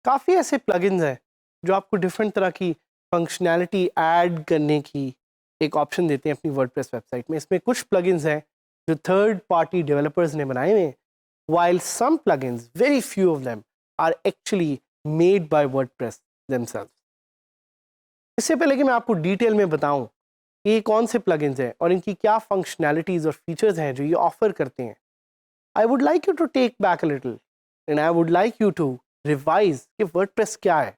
काफ़ी ऐसे प्लगइन्स हैं जो आपको डिफरेंट तरह की फंक्शनैलिटी ऐड करने की एक ऑप्शन देते हैं अपनी वर्डप्रेस वेबसाइट में। इसमें कुछ प्लगइन्स हैं जो थर्ड पार्टी डेवलपर्स ने बनाए हुए हैं, while some plugins, very few of them, are actually made by WordPress themselves. इससे पहले कि मैं आपको डिटेल में बताऊं कि ये कौन से प्लगइन्स हैं और इनकी क्या फंक्शनैलिटीज़ और फीचर्स हैं जो ये ऑफर करते हैं, I would like you to take back a little and I would like you to revise कि वर्डप्रेस क्या है।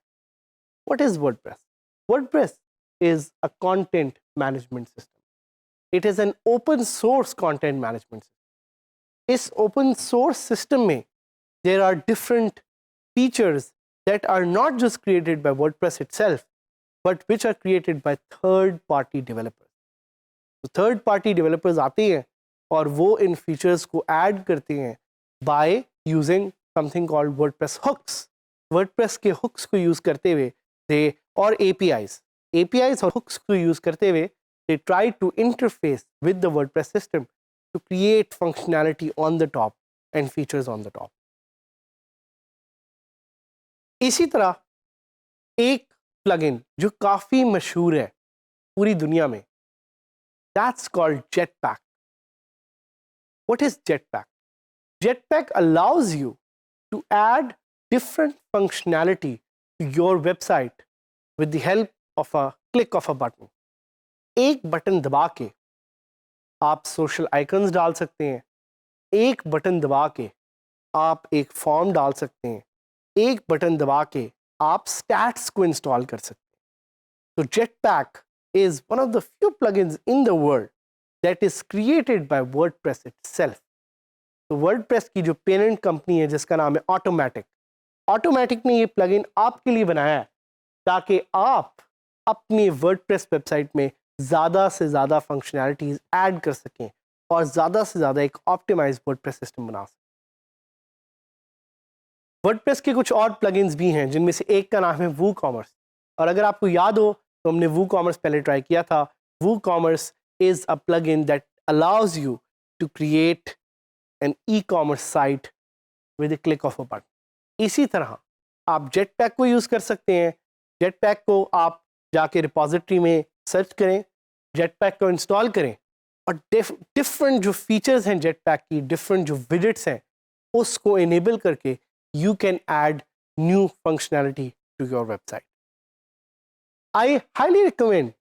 What is WordPress? WordPress is a content management system. It is an open source content management system. इस open source system में there are different features that are not just created by WordPress itself, but which are created by third-party developers. तो third-party developers आते हैं और वो इन features को add करते हैं by using something called WordPress hooks. WordPress के hooks को use करते हुए और APIs और hooks को use करते हुए they try to interface with the WordPress system to create functionality on the top and features on the top. इसी तरह एक प्लगइन जो काफ़ी मशहूर है पूरी दुनिया में, that's called Jetpack. What is Jetpack? Jetpack allows you to add different functionality to your website with the help of a click of a button. एक बटन दबा के आप सोशल आइकन्स डाल सकते हैं, एक बटन दबा के आप एक फॉर्म डाल सकते हैं, एक बटन दबा के आप स्टैट्स को इंस्टॉल कर सकते हैं। तो jetpack is one of the few plugins in the world that is created by WordPress itself. तो वर्डप्रेस की जो पेरेंट कंपनी है जिसका नाम है ऑटोमेटिक ने ये प्लगइन आपके लिए बनाया है ताकि आप अपनी वर्डप्रेस वेबसाइट में ज़्यादा से ज़्यादा फंक्शनैलिटीज ऐड कर सकें और ज़्यादा से ज़्यादा एक ऑप्टिमाइज वर्डप्रेस सिस्टम बना सकें। वर्डप्रेस के कुछ और प्लगइन्स भी हैं जिनमें से एक का नाम है वूकॉमर्स। और अगर आपको याद हो तो हमने वूकॉमर्स पहले ट्राई किया था। WooCommerce is a plugin that allows you to create an ecommerce site with a click of a button. इसी तरह आप जेटपैक को यूज़ कर सकते हैं। जेटपैक को आप जाके रिपोजिटरी में सर्च करें, जेटपैक को इंस्टॉल करें और डिफरेंट जो फीचर्स हैं जेटपैक की, डिफरेंट जो विजेट्स हैं, उसको इनेबल करके you can add new functionality to your website. I highly recommend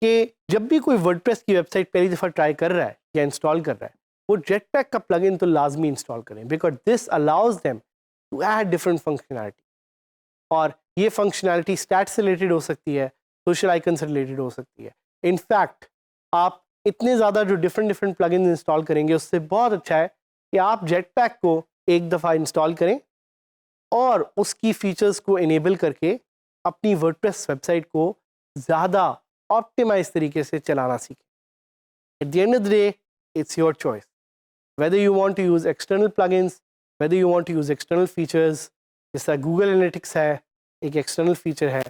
कि जब भी कोई वर्डप्रेस की वेबसाइट पहली दफ़ा ट्राई कर रहा है या इंस्टॉल कर रहा है, वो जेटपैक का प्लगइन तो लाजमी इंस्टॉल करें because this allows them to add different functionality. और ये फंक्शनैलिटी स्टैट से रिलेटेड हो सकती है, सोशल आइकन से रिलेटेड हो सकती है। इनफैक्ट आप इतने ज़्यादा जो डिफरेंट प्लगइन्स इंस्टॉल करेंगे उससे बहुत अच्छा है कि आप जेटपैक को एक दफ़ा इंस्टॉल करें और उसकी फीचर्स को इनेबल करके अपनी वर्डप्रेस वेबसाइट को ज़्यादा ऑप्टिमाइज तरीके से चलाना सीखें। At the end of the day it's your choice whether you want to use external plugins, whether you want to use external features. जैसा गूगल एनालिटिक्स है, एक एक्सटर्नल फीचर है।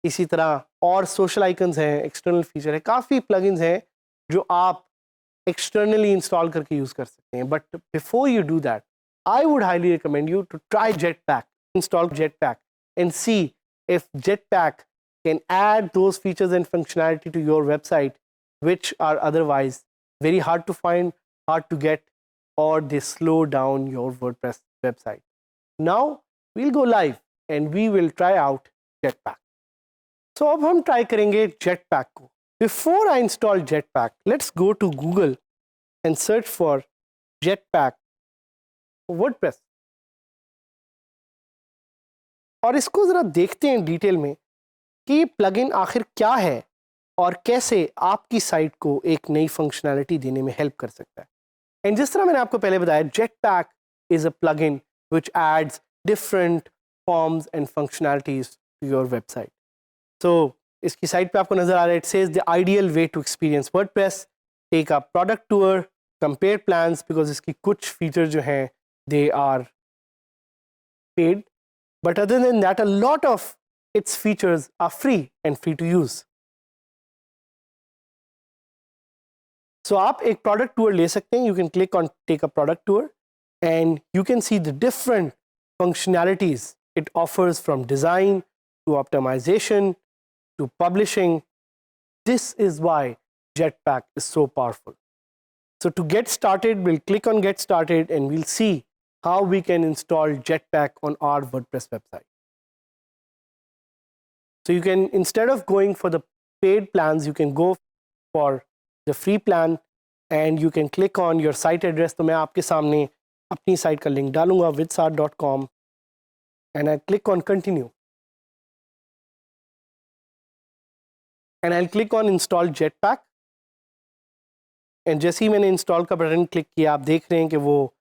इसी तरह और सोशल आइकन्स हैं, एक्सटर्नल फीचर है। काफ़ी प्लगइन्स हैं जो आप एक्सटर्नली इंस्टॉल करके यूज़ कर सकते हैं। But before you do that, I would highly recommend you to try Jetpack, install Jetpack and see if Jetpack can add those features and functionality to your website which are otherwise very hard to find, hard to get, or they slow down your WordPress website. Now we'll go live and we will try out Jetpack. So अब हम try करेंगे Jetpack को। Before I install Jetpack, let's go to Google and search for Jetpack WordPress और इसको ज़रा देखते हैं detail में कि प्लगइन आखिर क्या है और कैसे आपकी साइट को एक नई फंक्शनैलिटी देने में हेल्प कर सकता है। एंड जिस तरह मैंने आपको पहले बताया, Jetpack is a plugin which adds different forms and functionalities to your website. So इसकी साइट पे आपको नज़र आ रहा है, it says the ideal way to experience WordPress, take a product tour, compare plans, because इसकी कुछ फीचर जो हैं they are paid, but other than that a lot of its features are free and free to use. So आप एक product tour ले सकते हैं, you can click on take a product tour and you can see the different functionalities It offers from design to optimization to publishing. This is why Jetpack is so powerful. So to get started, we'll click on Get Started and we'll see how we can install Jetpack on our WordPress website. So you can, instead of going for the paid plans, you can go for the free plan and you can click on your site address. तो मैं आपके सामने अपनी site का link डालूंगा vidsart.com and I click on continue and I'll click on install Jetpack. And जैसे ही मैंने install का बटन क्लिक किया, आप देख रहे हैं कि वो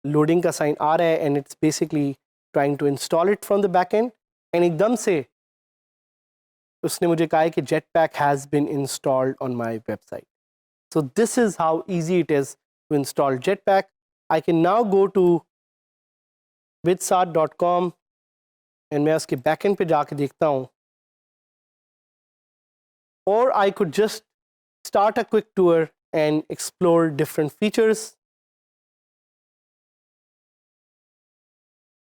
लोडिंग का साइन आ रहा है and it's basically trying to install it from the back end and एकदम से उसने मुझे कहा है कि Jetpack has been installed on my website. So this is how easy it is to install Jetpack. I can now go to vidsart.com and मैं उसके backend पे जाके देखता हूँ. Or I could just start a quick tour and explore different features.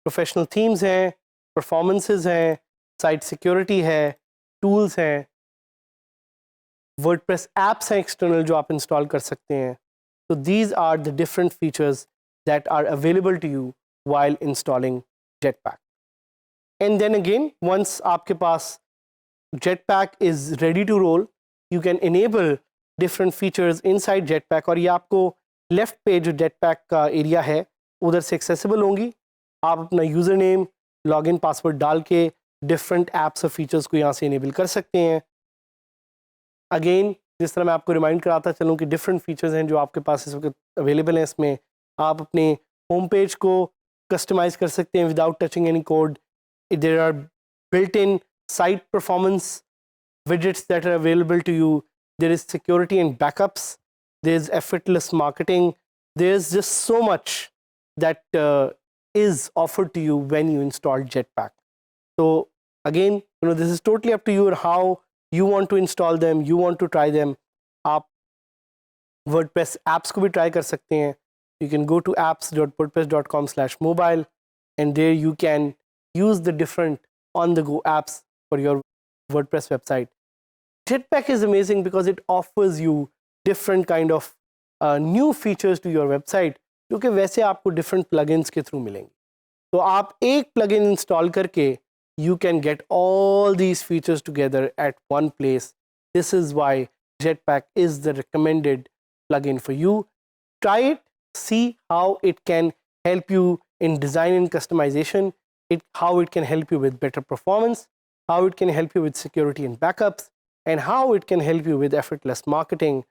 Professional themes हैं, performances हैं, site security है, tools हैं, WordPress apps हैं external जो आप install कर सकते हैं. So these are the different features that are available to you while installing Jetpack. And then again, once आपके पास Jetpack is ready to roll, you can enable different features inside Jetpack और ये आपको left पे जो Jetpack का area है उधर से accessible होंगी. आप अपना username, login password डाल के different apps और features को यहाँ से enable कर सकते हैं. Again, जिस तरह मैं आपको remind कराता चलूँ कि different features हैं जो आपके पास इस वक्त available हैं. इसमें आप अपने home page को customize कर सकते हैं without touching any code. There are built-in site performance widgets that are available to you. There is security and backups. There's effortless marketing. There's just so much that is offered to you when you install Jetpack. So again, this is totally up to you how you want to install them, you want to try them. आप WordPress apps को भी try कर सकते हैं. You can go to apps.wordpress.com/mobile and there you can use the different on-the-go apps for your WordPress website. Jetpack is amazing because it offers you different kind of new features to your website जो कि वैसे आपको different plugins के through मिलेंगे. तो आप एक plugin install करके you can get all these features together at one place. This is why Jetpack is the recommended plugin for you. Try it, see how it can help you in design and customization, how it can help you with better performance, how it can help you with security and backups, and how it can help you with effortless marketing.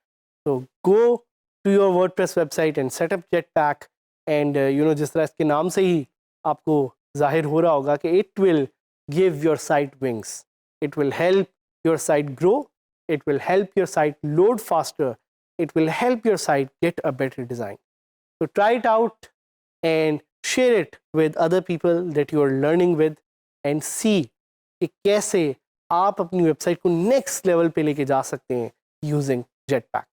So go to your WordPress website and set up Jetpack and जिस तरह इसके नाम से ही आपको जाहिर हो रहा होगा कि it will give your site wings. It will help your site grow. It will help your site load faster. It will help your site get a better design. So try it out and share it with other people that you are learning with and see कि कैसे आप अपनी website को next level पे लेके जा सकते हैं using Jetpack.